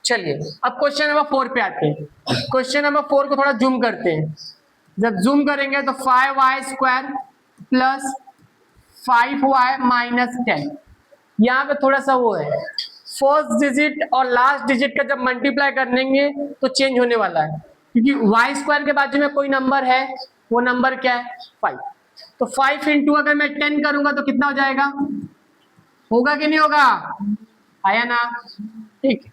चलिए अब question number 4 पे आते हैं। क्वेश्चन नंबर 4 को थोड़ा जूम करते हैं। जब जूम करेंगे तो 5y square plus 5y minus 10, यहाँ पे थोड़ा सा वो है, फर्स्ट डिजिट और लास्ट डिजिट का जब मल्टीप्लाई करेंगे तो चेंज होने वाला है, क्योंकि y स्क्वायर के बाजू में कोई नंबर है, वो नंबर क्या है 5। तो 5 इंटू अगर मैं 10 करूंगा तो कितना हो जाएगा, होगा कि नहीं होगा, आया ना, ठीक है।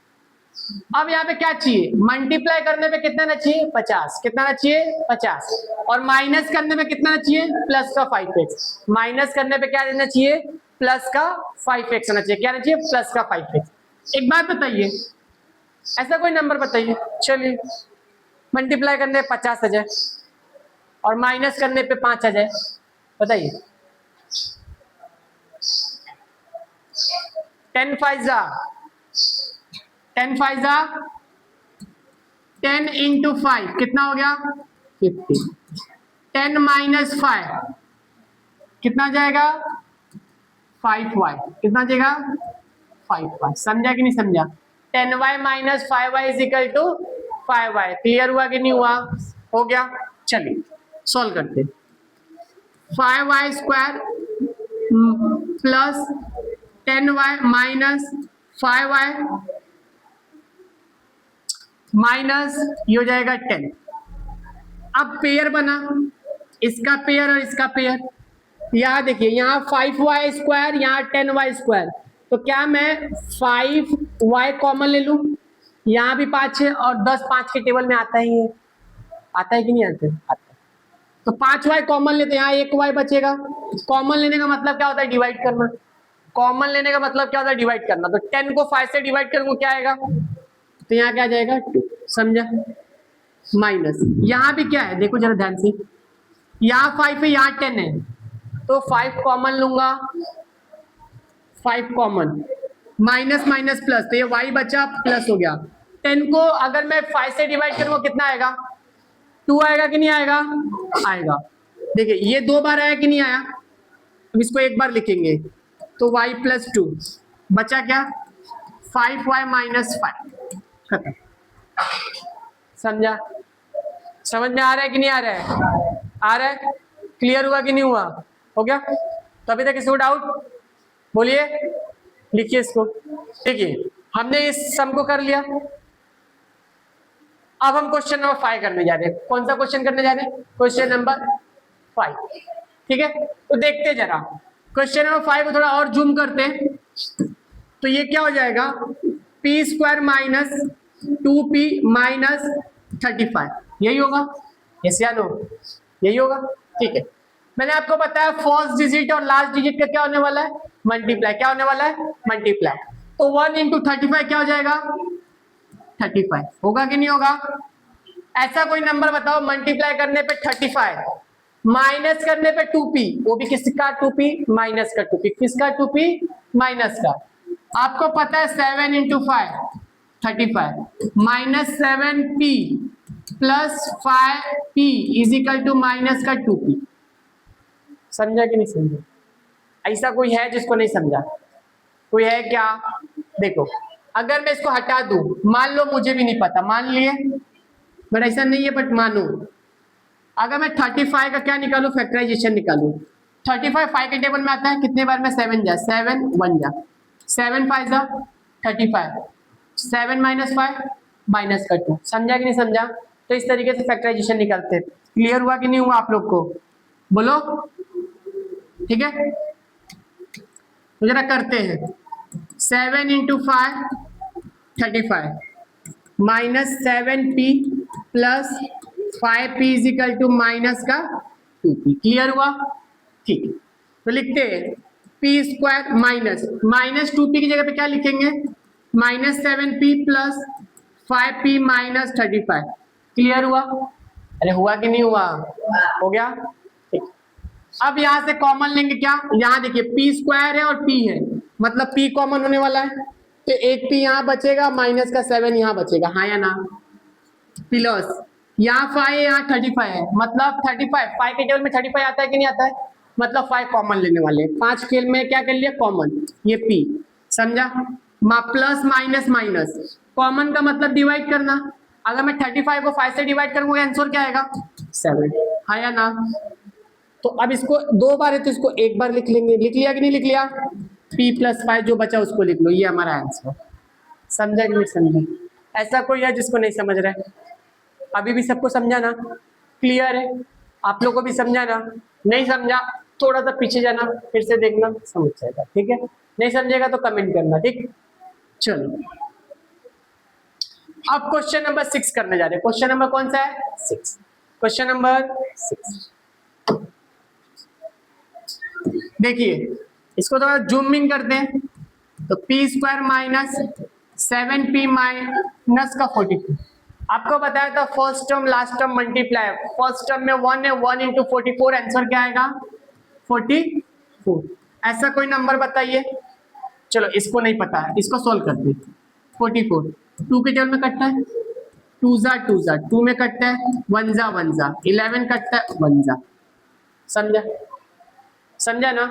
अब यहाँ पे क्या चाहिए, मल्टीप्लाई करने पे कितना ना चाहिए 50, कितना ना चाहिए 50, और माइनस करने पे कितना ना चाहिए प्लस का 5x, माइनस करने पे क्या देना चाहिए प्लस का 5x आना चाहिए, क्या आना चाहिए प्लस का 5x। एक बात बताइए, ऐसा कोई नंबर बताइए, चलिए मल्टीप्लाई करने पे 50 आ जाए और माइनस करने पे 5 आ जाए, बताइए। 10 5 जा 10 इंटू 5 कितना हो गया 50। 10 माइनस 5 कितना जाएगा 5y, कितना जाएगा 5y, समझा कि नहीं समझा। 10y minus 5y is equal to 5y, clear हुआ कि नहीं हुआ, हो गया। चलिए सॉल्व करते हैं। 5y square plus 10y minus 5y minus ये हो जाएगा 10। अब पेयर बना, इसका पेयर और इसका पेयर, यहाँ देखिए यहाँ 5y स्क्वायर, यहाँ 10y स्क्वायर, तो क्या मैं 5y कॉमन ले लूं, यहाँ भी 5 है और 10 5 के टेबल में आता ही है, आता है कि नहीं आता है, आता है। तो 5y कॉमन लेते, यहाँ 1y बचेगा। कॉमन लेने का मतलब क्या होता है, डिवाइड करना। कॉमन लेने का मतलब क्या होता है, डिवाइड करना। तो 10 को 5 से डिवाइड करूंगा क्या आएगा, तो यहाँ क्या आ जाएगा 2, समझा, माइनस यहाँ भी क्या है देखो जरा ध्यान से, यहाँ 5 है यहाँ 10 है, तो 5 कॉमन लूंगा, 5 कॉमन, माइनस माइनस प्लस, तो ये y बचा प्लस हो गया। 10 को अगर मैं 5 से डिवाइड करूंगा कितना आएगा 2 आएगा कि नहीं आएगा, आएगा। देखिए ये 2 बार आया कि नहीं आया, अब इसको एक बार लिखेंगे तो y प्लस 2 बचा क्या 5y माइनस 5, खत्म। समझा, समझ में आ रहा है कि नहीं आ रहा है, आ रहा है, क्लियर हुआ कि नहीं हुआ, हो गया। तो अभी तक इसको डाउट बोलिए, लिखिए इसको। देखिए हमने इस सम को कर लिया, अब हम क्वेश्चन नंबर 5 करने जा रहे हैं। कौन सा क्वेश्चन करने जा रहे हैं, क्वेश्चन नंबर 5, ठीक है। तो देखते जरा क्वेश्चन नंबर 5 को थोड़ा और जूम करते हैं, तो ये क्या हो जाएगा p square minus 2p minus 35, यही होगा, यस या नो, यही होगा, ठीक है। मैंने आपको बताया फर्स्ट डिजिट और लास्ट डिजिट का क्या होने वाला है, मल्टीप्लाई, क्या होने वाला है मल्टीप्लाई। तो 1 इंटू 35 क्या हो जाएगा 35, होगा कि नहीं होगा। ऐसा कोई नंबर बताओ मल्टीप्लाई करने पे 35 माइनस करने पे 2p, वो भी किसका 2p माइनस का 2p, किसका 2p माइनस का। आपको पता है 7 into 5 35 minus 7p plus 5p is equal to minus का 2p, समझा कि नहीं समझा। ऐसा कोई है जिसको नहीं समझा, कोई है क्या, देखो अगर मैं इसको हटा दूं, मान लो मुझे भी नहीं पता, मान लिए बट ऐसा नहीं है, बट मानो अगर मैं 35 का क्या निकालू फैक्टराइजेशन निकालू, 35 5 के टेबल में आता है, कितने बार में 7 जा 7 1 जा 7 5 जा 35, 7 माइनस 5 माइनस का 2, समझा कि नहीं समझा। तो इस तरीके से फैक्टराइजेशन निकालते हैं। क्लियर हुआ कि नहीं हुआ आप लोग को, बोलो, ठीक है। तो जरा करते हैं 7 into 5 35 minus 7p plus 5p is equal to minus का 2p, क्लियर हुआ, ठीक है। तो लिखते हैं p square minus minus 2p की जगह पे क्या लिखेंगे minus 7p plus 5p minus 35, clear हुआ, अरे हुआ कि नहीं हुआ, हो गया, ठीक। अब यहां से कॉमन लेंगे क्या, यहाँ देखिए p स्क्वायर है और p है, मतलब p कॉमन होने वाला है, तो एक p यहाँ बचेगा माइनस का 7 यहाँ बचेगा, हाँ या ना, प्लस यहाँ 5 है यहाँ 35 है, मतलब 35 5 के टेबल में 35 आता है कि नहीं आता है, मतलब 5 कॉमन लेने वाले, 5 के में क्या कर लिया कॉमन, ये p, समझा, प्लस माइनस माइनस कॉमन का मतलब डिवाइड करना। अगर मैं 35 को 5 से डिवाइड करूंगा आंसर क्या आएगा 7, हाँ या ना। तो अब इसको 2 बार है तो इसको 1 बार लिख लेंगे। लिख लिया कि नहीं लिख लिया? p+5 जो बचा उसको लिख लो, ये हमारा आंसर। समझा कि नहीं समझा? ऐसा कोई है जिसको नहीं समझ रहा है? अभी भी सबको समझा ना? क्लियर है? आप लोगों को भी समझा ना? नहीं समझा थोड़ा सा पीछे जाना, फिर से देखना, समझ जाएगा। ठीक है, नहीं समझेगा तो कमेंट करना। ठीक, चलो अब क्वेश्चन नंबर 6 करने जा रहे हैं। क्वेश्चन नंबर कौन सा है? 6। क्वेश्चन नंबर 6 देखिए, इसको थोड़ा जूमिंग करते हैं। तो p² माइनस 7p माइनस का 42। आपको बताया था first term last term multiply. First term में 1 है, 1 इंटू 44, आंसर क्या आएगा 44। ऐसा कोई नंबर बताइए। चलो इसको नहीं पता है, इसको सोल्व करते हैं। 44 2 के टेबल में कटता है, 2 ज़ा 2 में कटता है, 1 ज़ा 11 कटता है 1 ज़ा। समझा? समझा ना?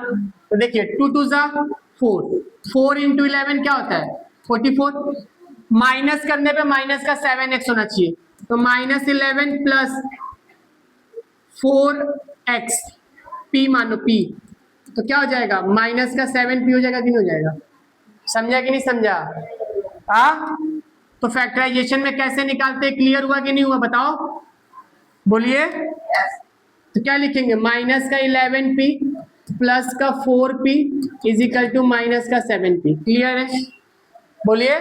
तो देखिए 2 2 ज़ा 4, 4 इंटू 11 क्या होता है 44। माइनस करने पे माइनस का 7x होना चाहिए, तो -11 प्लस 4x p मानो p, तो क्या हो जाएगा माइनस का 7p हो जाएगा कि नहीं हो जाएगा? समझा कि नहीं समझा? तो फैक्टराइजेशन में कैसे निकालते हैं, क्लियर हुआ कि नहीं हुआ बताओ, बोलिए। तो क्या लिखेंगे माइनस का 11p प्लस का 4p is equal to minus का 7p। क्लियर है? बोलिए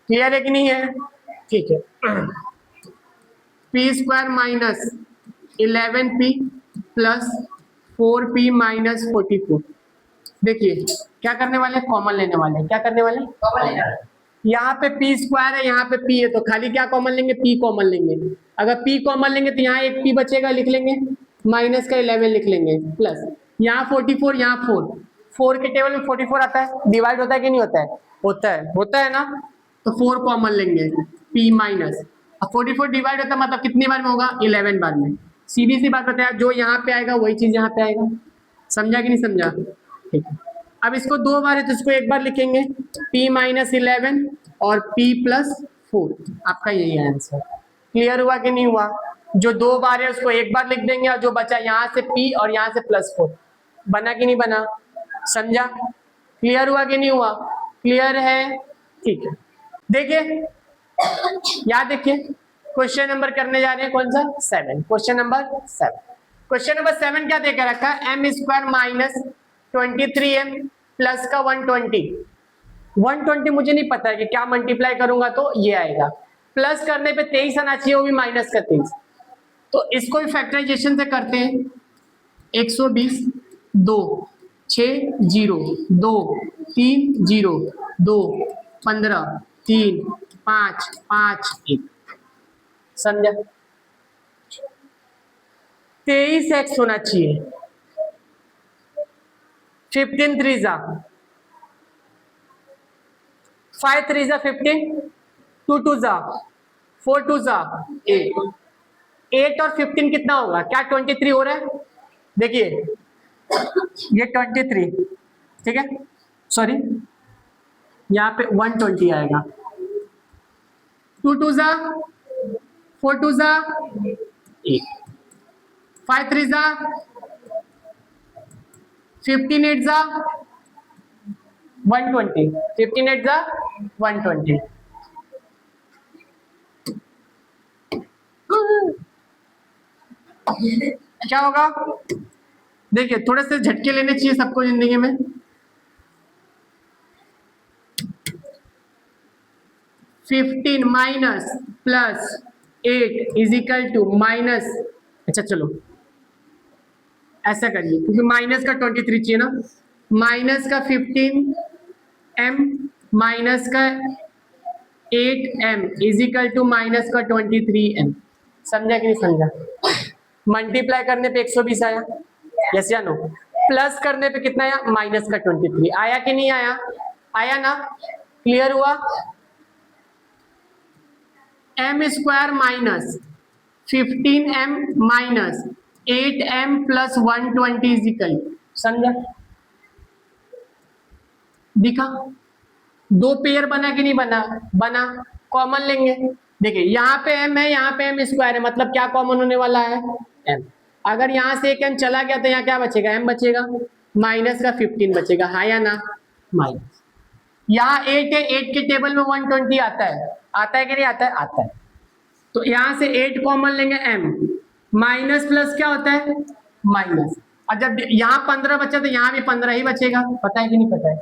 क्लियर है कि नहीं है? ठीक है। p² minus 11p plus 4p minus 44। देखिए क्या करने वाले, कॉमन लेने वाले। क्या करने वाले? कॉमन लेने वाले। यहाँ पे p² है, यहाँ पे p है, तो खाली क्या कॉमन लेंगे, p कॉमन लेंगे। अगर p कॉमन लेंगे तो यहाँ एक p बचेगा, लिख लेंगे माइनस का 11 लिख लेंगे, प्लस यहाँ 44, यहाँ 4 के टेबल में 44 आता है, डिवाइड होता है कि नहीं होता है? होता है ना। तो 4 कॉमन लेंगे, p माइनस, अब 44 डिवाइड होता है मतलब कितनी बार में होगा 11 बार में। सीधी सी बात बताया, जो यहाँ पे आएगा वही चीज यहाँ पे आएगा। समझा कि नहीं समझा? ठीक है। अब इसको 2 बार है तो इसको 1 बार लिखेंगे, p माइनस 11 और p प्लस 4। आपका यही आंसर। क्लियर हुआ कि नहीं हुआ? जो 2 बार है उसको 1 बार लिख देंगे, और जो बचा यहाँ से p और यहाँ से +4। बना कि नहीं बना? समझा? क्लियर हुआ कि नहीं हुआ? क्लियर है? ठीक है। देखिए याद देखिए, क्वेश्चन नंबर करने जा रहे हैं कौन सा 7। Question number 7। क्वेश्चन नंबर 7 क्या देकर रखा है, m² माइनस 23m प्लस का 120 मुझे नहीं पता है कि क्या मल्टीप्लाई करूंगा तो ये आएगा। प्लस करने पे 23 आना चाहिए, वो भी माइनस का 23। तो इसको भी फैक्टराइजेशन से करते हैं। 120 2 6 0 2 3 0 2 15 3 5 5 1। समझा? 23x होना चाहिए। 15 3 ज़ा 5 3 ज़ा 15, 2 2 ज़ा 4 2 ज़ा 8। 8 और 15 कितना होगा? क्या 23 हो रहा है? देखिए ये 23, ठीक है, सॉरी यहाँ पे 120 आएगा। 2 2 ज़ा 4 2 ज़ा 8, 5 3 ज़ा 15 8 ज़ा 120, 15 8 ज़ा 120। क्या होगा? देखिए थोड़े से झटके लेने चाहिए सबको जिंदगी में। 15 minus plus 8 is equal to minus, अच्छा चलो ऐसा करिए क्योंकि माइनस का 23 चाहिए ना, माइनस का 15m माइनस का 8m is equal to minus का 23m। समझा कि नहीं समझा? मल्टीप्लाई करने पे 120 आया, यस या नो? प्लस करने पे कितना आया? माइनस का 23 आया कि नहीं आया? आया ना? क्लियर हुआ? m² minus 15m minus 8m plus 120 is equal, समझा? दिखा? दो पेयर बना कि नहीं बना? बना। कॉमन लेंगे। देखिए यहाँ पे m है, यहाँ पे m स्क्वायर है, मतलब क्या कॉमन होने वाला है? m। अगर यहाँ से एक m चला गया तो यहाँ क्या बचेगा? m बचेगा, माइनस का 15 बचेगा, हाँ या ना? माइनस। यहाँ 8 है, 8 के टेबल में 120 आता है, आता है कि नहीं आता है? आता है। तो यहाँ से 8 कॉमन लेंगे, m माइनस प्लस क्या होता है? माइनस। और जब यहाँ 15 बचा तो यहाँ भी 15 ही बचेगा, पता है कि नहीं पता है?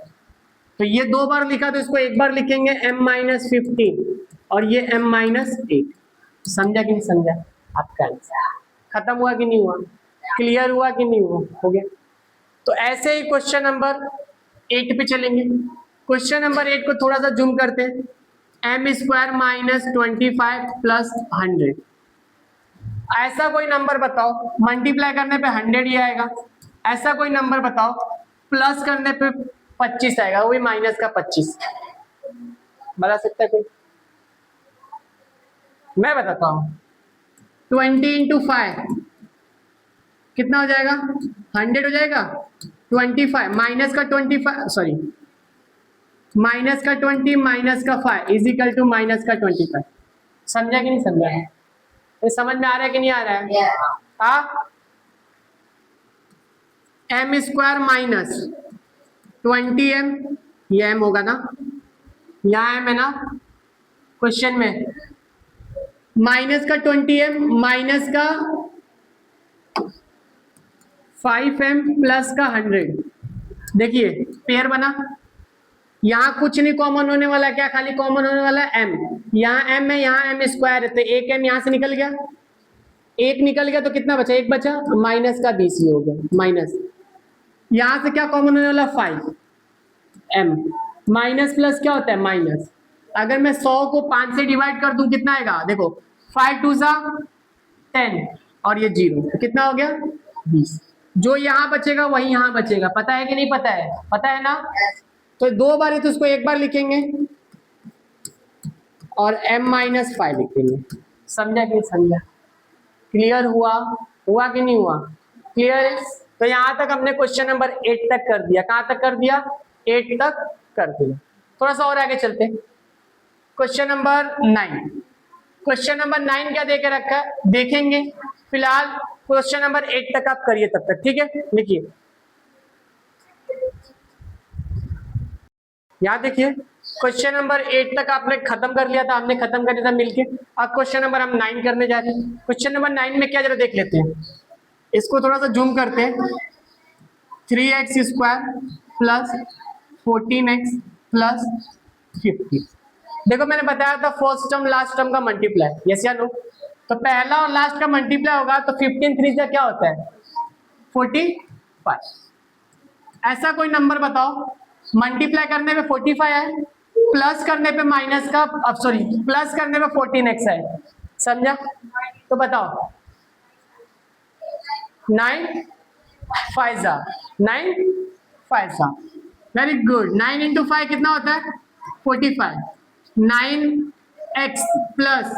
तो ये दो बार लिखा तो इसको एक बार लिखेंगे m माइनस 15 और ये m माइनस 8। समझा कि नहीं समझा? आपका आंसर खत्म हुआ कि नहीं हुआ? क्लियर हुआ कि नहीं हुआ? हो गया। तो ऐसे ही क्वेश्चन नंबर 8 पे चलेंगे। क्वेश्चन नंबर 8 को थोड़ा सा जूम करते हैं। m स्क्वायर माइनस 25 प्लस 100, ऐसा कोई नंबर बताओ, मल्टीप्लाई करने पे 100 ही आएगा। ऐसा कोई नंबर बताओ प्लस करने पे 25 आएगा, वो भी माइनस का 25। बता सकता है कोई? मैं बताता हूँ। 20 इंटू 5 कितना हो जाएगा? 100 हो जाएगा। 25 माइनस का 25, सॉरी माइनस का 20 माइनस का 5 इजिकल टू माइनस का 25। समझा कि नहीं समझा? ये समझ में आ रहा है कि नहीं आ रहा है? हाँ। m स्क्वायर माइनस 20m, ये m होगा ना, यहाँ m है ना क्वेश्चन में, माइनस का 20m माइनस का 5m प्लस का 100। देखिए पेयर बना, यहाँ कुछ नहीं कॉमन होने वाला, क्या खाली कॉमन होने वाला है m। यहाँ m है, यहाँ m स्क्वायर है, तो एक m यहाँ से निकल गया, एक निकल गया तो कितना बचा? एक बचा, माइनस का 20 ही हो गया माइनस। यहाँ से क्या कॉमन होने वाला? 5m माइनस प्लस क्या होता है? माइनस। अगर मैं 100 को 5 से डिवाइड कर दूं कितना आएगा? देखो 5 2 सा 10 और ये 0, तो कितना हो गया? 20। जो यहाँ बचेगा वही यहाँ बचेगा, पता है कि नहीं पता है? पता है ना? तो दो बार है तो उसको एक बार लिखेंगे और m माइनस 5 लिखेंगे। समझा कि नहीं समझा? क्लियर हुआ? हुआ कि नहीं हुआ? क्लियर है? तो यहाँ तक हमने क्वेश्चन नंबर 8 तक कर दिया। कहाँ तक कर दिया? 8 तक कर दिया। थोड़ा सा और आगे चलते, क्वेश्चन नंबर 9। क्वेश्चन नंबर 9 क्या देके रखा है देखेंगे। फिलहाल क्वेश्चन नंबर 8 तक आप करिए तब तक, ठीक है? लिखिए, यहाँ देखिए क्वेश्चन नंबर 8 तक आपने खत्म कर लिया था, हमने खत्म कर लिया था मिलके। अब क्वेश्चन नंबर हम 9 करने जा रहे हैं। क्वेश्चन नंबर 9 में क्या जरा देख लेते हैं, इसको थोड़ा सा जूम करते हैं। 3x square plus 14x plus 50। देखो मैंने बताया था फर्स्ट टर्म लास्ट टर्म का मल्टीप्लाई, यस या नो? तो पहला और लास्ट का मल्टीप्लाई होगा तो 15 3 से क्या होता है? 45। ऐसा कोई नंबर बताओ मल्टीप्लाई करने पे 45 है, प्लस करने पे माइनस का, अब सॉरी प्लस करने पे 14x है। समझा? तो बताओ 9 5 9 5। Very good. 9 इंटू 5 कितना होता है? 45। 9x plus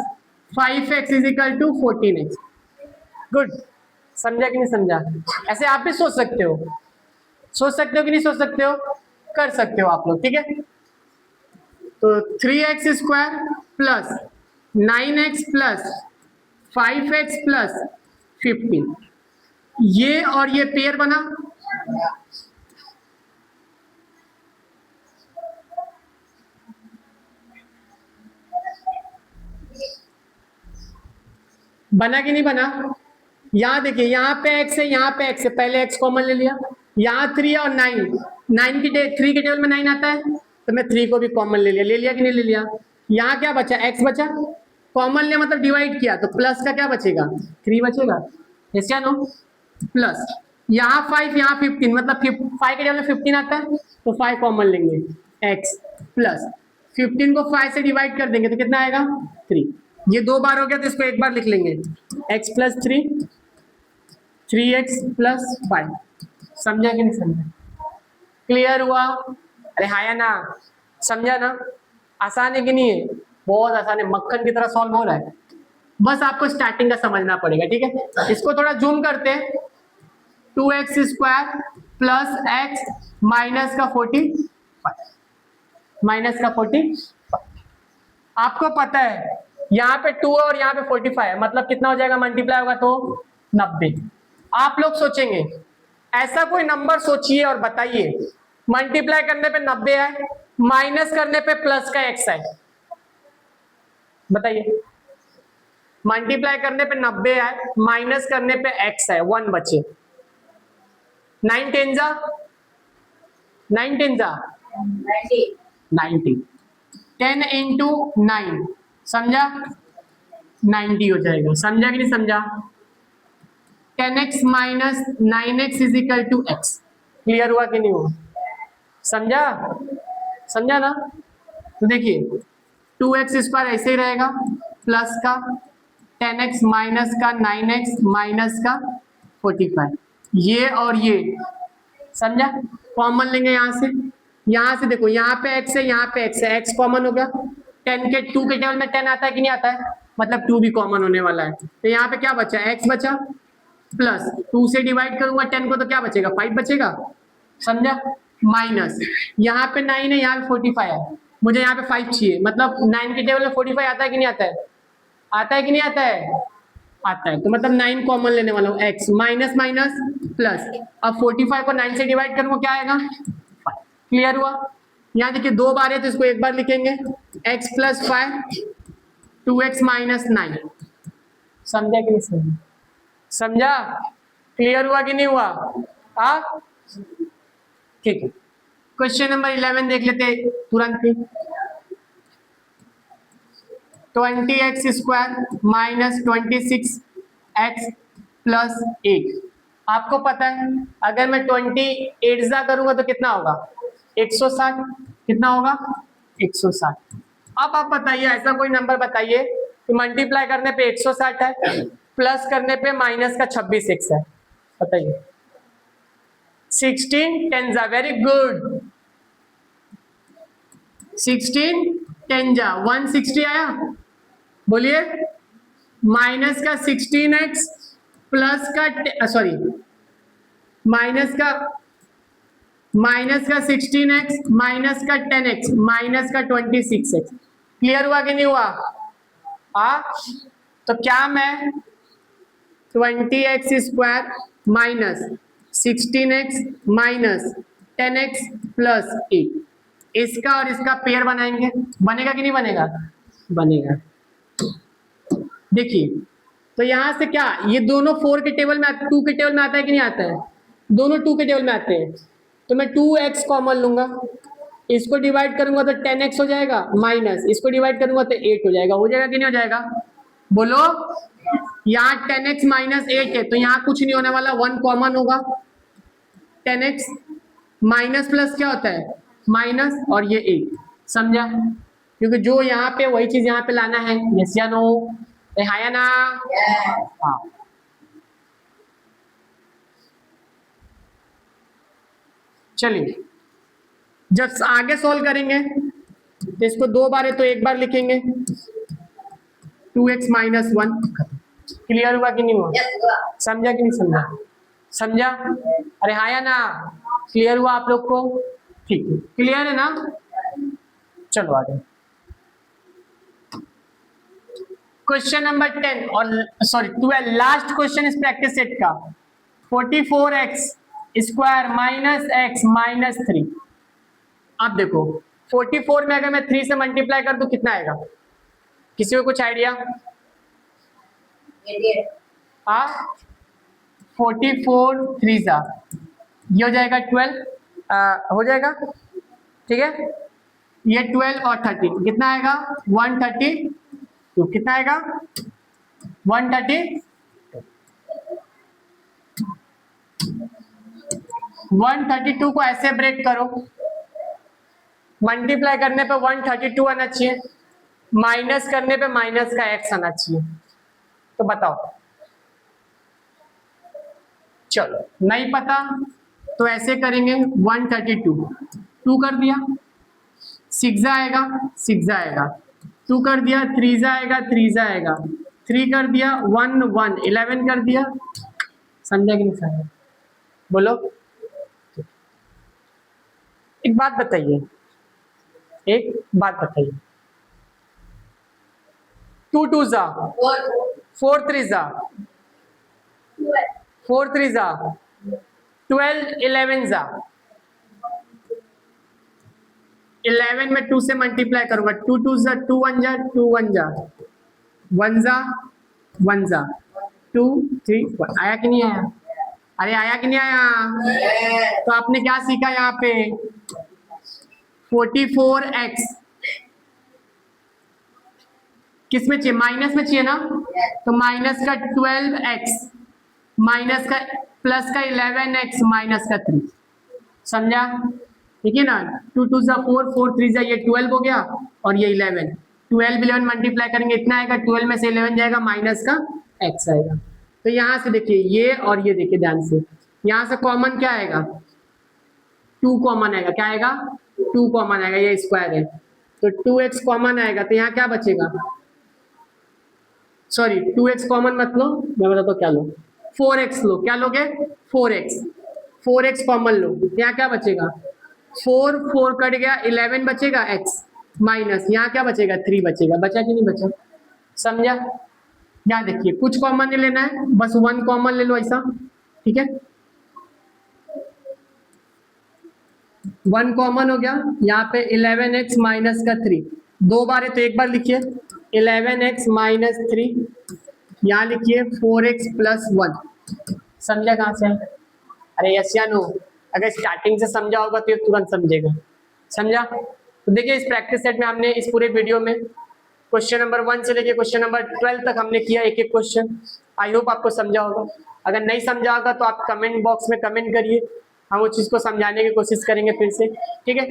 5x is equal to 14x। Good. समझा कि नहीं समझा? ऐसे आप भी सोच सकते हो, सोच सकते हो कि नहीं सोच सकते हो? कर सकते हो आप लोग, ठीक है? तो 3x square plus 9x plus 5x plus 15, ये और ये पेयर बना। बना कि नहीं बना? यहाँ देखिए, यहाँ पे x है, यहाँ पे x है, पहले x कॉमन ले लिया। यहाँ 3 और 9, 9 की 3 के टेबल में 9 आता है तो मैं 3 को भी कॉमन ले लिया। ले लिया कि नहीं ले लिया? यहाँ क्या बचा? x बचा, कॉमन लिया मतलब डिवाइड किया तो प्लस का क्या बचेगा? 3 बचेगा, यस या नो? प्लस यहाँ 5 यहाँ 15, मतलब 5 के टेबल में 15 आता है तो 5 कॉमन लेंगे, x प्लस 15 को 5 से डिवाइड कर देंगे तो कितना आएगा? 3। ये दो बार हो गया तो इसको एक बार लिख लेंगे, x प्लस 3, 3x प्लस 5। समझा कि नहीं समझा? क्लियर हुआ? अरे हाँ या ना? समझा ना? आसान है कि नहीं है? बहुत आसान है, मक्खन की तरह सॉल्व हो रहा है। बस आपको स्टार्टिंग का समझना पड़ेगा, ठीक है? इसको थोड़ा जूम करते हैं। 2x square plus x minus का 45। माइनस का 40। आपको पता है यहाँ पे 2 और यहाँ पे 45 है, मतलब कितना हो जाएगा, मल्टीप्लाई होगा तो 90। आप लोग सोचेंगे, ऐसा कोई नंबर सोचिए और बताइए, मल्टीप्लाई करने पे 90 है, माइनस करने पे प्लस का x है, बताइए। मल्टीप्लाई करने पे 90 है, माइनस करने पे x है, 1 बचे। 9 10 जा 90। 10 इंटू 9 समझा, 90 हो जाएगा। समझा कि नहीं समझा? 10x minus 9x is equal to x। Clear हुआ कि नहीं हुआ? समझा? समझा ना? तो देखिए 2x स्क्वायर ऐसे ही रहेगा, प्लस का 10x माइनस का 9x माइनस का 45, ये और ये, समझा? कॉमन लेंगे यहाँ से देखो, यहाँ पे x है, यहाँ पे x है, x कॉमन हो गया। 10 के 2 के टेबल में 10 आता है कि नहीं आता है, मतलब 2 भी कॉमन होने वाला है। तो यहाँ पे क्या बचा, x बचा, प्लस 2 से डिवाइड करूंगा 10 को तो क्या बचेगा, 5 बचेगा, समझा? माइनस यहाँ पे 9 है, यहाँ पे 45 है, मुझे यहाँ पे 5 चाहिए, मतलब 9 के टेबल में 45 आता है कि नहीं आता है, आता है कि नहीं आता है, आता है। तो मतलब 9 कॉमन लेने वाला हूँ, x माइनस माइनस प्लस, अब 45 को 9 से डिवाइड करूंगा क्या आएगा, 5। क्लियर हुआ? यहाँ देखिए 2 बार है तो इसको एक बार लिखेंगे, x प्लस 5 2x माइनस 9। समझा कि नहीं समझा? समझा? क्लियर हुआ कि नहीं हुआ? हाँ ठीक है। क्वेश्चन नंबर 11 देख लेते तुरंत ही। 20x square minus 26x plus 1। आपको पता है अगर मैं 28 जा करूंगा तो कितना होगा, 160। कितना होगा, 160। अब आप बताइए, ऐसा कोई नंबर बताइए कि मल्टीप्लाई करने पे 160 है, प्लस करने पे माइनस का 26x है, बताइए। 16 10 जा, वेरी गुड। 16 10 जा 160 आया, बोलिए। माइनस का 16x प्लस का सॉरी माइनस का 16x माइनस का 10x माइनस का 26x। क्लियर हुआ कि नहीं हुआ? तो क्या मैं 20x square minus 16x minus 10x plus 1, इसका और इसका पेयर बनाएंगे, बनेगा कि नहीं बनेगा? बनेगा। देखिए तो यहां से क्या, ये दोनों 4 के टेबल में 2 के टेबल में आता है कि नहीं आता है, दोनों 2 के टेबल में आते हैं। तो मैं 2x कॉमन लूंगा, इसको डिवाइड करूंगा तो 10x हो जाएगा, माइनस इसको डिवाइड करूंगा तो 8 हो जाएगा। हो जाएगा कि नहीं हो जाएगा, बोलो। यहाँ 10x माइनस 8 है तो यहाँ कुछ नहीं होने वाला, 1 कॉमन होगा। 10x माइनस प्लस क्या होता है, माइनस, और ये 8। समझा? क्योंकि जो यहाँ पे वही चीज यहाँ पे लाना है। यस या नो? हाँ या ना? हाँ। चलिए जब आगे सॉल्व करेंगे तो इसको 2 बार है तो एक बार लिखेंगे, 2x माइनस 1। क्लियर हुआ कि नहीं हुआ? समझा कि नहीं समझा? समझा? अरे हाँ या ना? क्लियर हुआ आप लोग को? ठीक है, क्लियर है ना? चलो आगे। क्वेश्चन नंबर 10 और सॉरी 12, लास्ट क्वेश्चन इस प्रैक्टिस सेट का। 44x square minus x minus 3। अब देखो 44 में अगर मैं 3 से मल्टीप्लाई कर दूं कितना आएगा, किसी को कुछ आइडिया? हाँ 44 3 जा, ये हो जाएगा 12, हो जाएगा, ठीक है। ये 12 और 30 कितना आएगा, 130। तो कितना आएगा, 130। 132 को ऐसे ब्रेक करो, मल्टीप्लाई करने पे 132 आना चाहिए, माइनस करने पे माइनस का x आना चाहिए। तो बताओ, चलो नहीं पता तो ऐसे करेंगे, 132 2 कर दिया, 6 आएगा, 6 आएगा, 2 कर दिया, 3 आएगा, 3 आएगा, 3 कर दिया, 1 1 11 कर दिया। समझा कि नहीं समझा, बोलो। एक बात बताइए, एक बात बताइए, 2 2 जा 4 3 जा 4 3 जा 12 11 जा 11 में 2 से मल्टीप्लाई करूंगा, 2 2 जा 2 1 जा 2 1 जा 1 जा 1 जा 2 3 1। आया कि नहीं आया? अरे आया कि नहीं आया? तो आपने क्या सीखा यहाँ पे? 44x किस में चाहिए? माइनस में चाहिए ना, तो माइनस का 12x माइनस का प्लस का 11x माइनस का 3, समझा? ठीक है ना, 2 2 जा 4 4 3 जा ये 12 हो गया और ये 11, 12 11 मल्टीप्लाई करेंगे इतना आएगा, 12 में से 11 जाएगा माइनस का x आएगा। तो यहाँ से देखिए ये और ये देखिए ध्यान से, यहाँ से कॉमन क्या आएगा? 2 कॉमन आएगा, क्या आएगा? 2 कॉमन आएगा, ये स्क्वायर है तो 2x कॉमन आएगा, तो यहाँ क्या बचेगा? सॉरी 2x कॉमन मत लो, मैं बताता हूँ क्या लो, 4x लो। क्या लोगे? 4x कॉमन लो, यहाँ क्या बचेगा? 4 4 कट गया, 11 बचेगा x माइनस यहाँ क्या बचेगा? 3 बचेगा। बचा कि नहीं बचा? समझा? यहाँ देखिए कुछ कॉमन नहीं लेना है, बस 1 कॉमन ले लो ऐसा, ठीक है? 1 कॉमन हो गया, यहाँ पे 11x माइनस का 3 दो बार है तो एक बार लिखिए 11x माइनस 3, यहाँ लिखिए 4x प्लस 1। समझा कहाँ से? अरे यस या नो? अगर स्टार्टिंग से समझा होगा तो तुरंत समझेगा। समझा? तो देखिए इस प्रैक्टिस सेट में हमने इस पूरे वीडियो में क्वेश्चन नंबर 1 से लेके क्वेश्चन नंबर 12 तक हमने किया एक एक क्वेश्चन। आई होप आपको समझा होगा। अगर नहीं समझा होगा तो आप कमेंट बॉक्स में कमेंट करिए, हम उस चीज़ को समझाने की कोशिश करेंगे फिर से, ठीक है?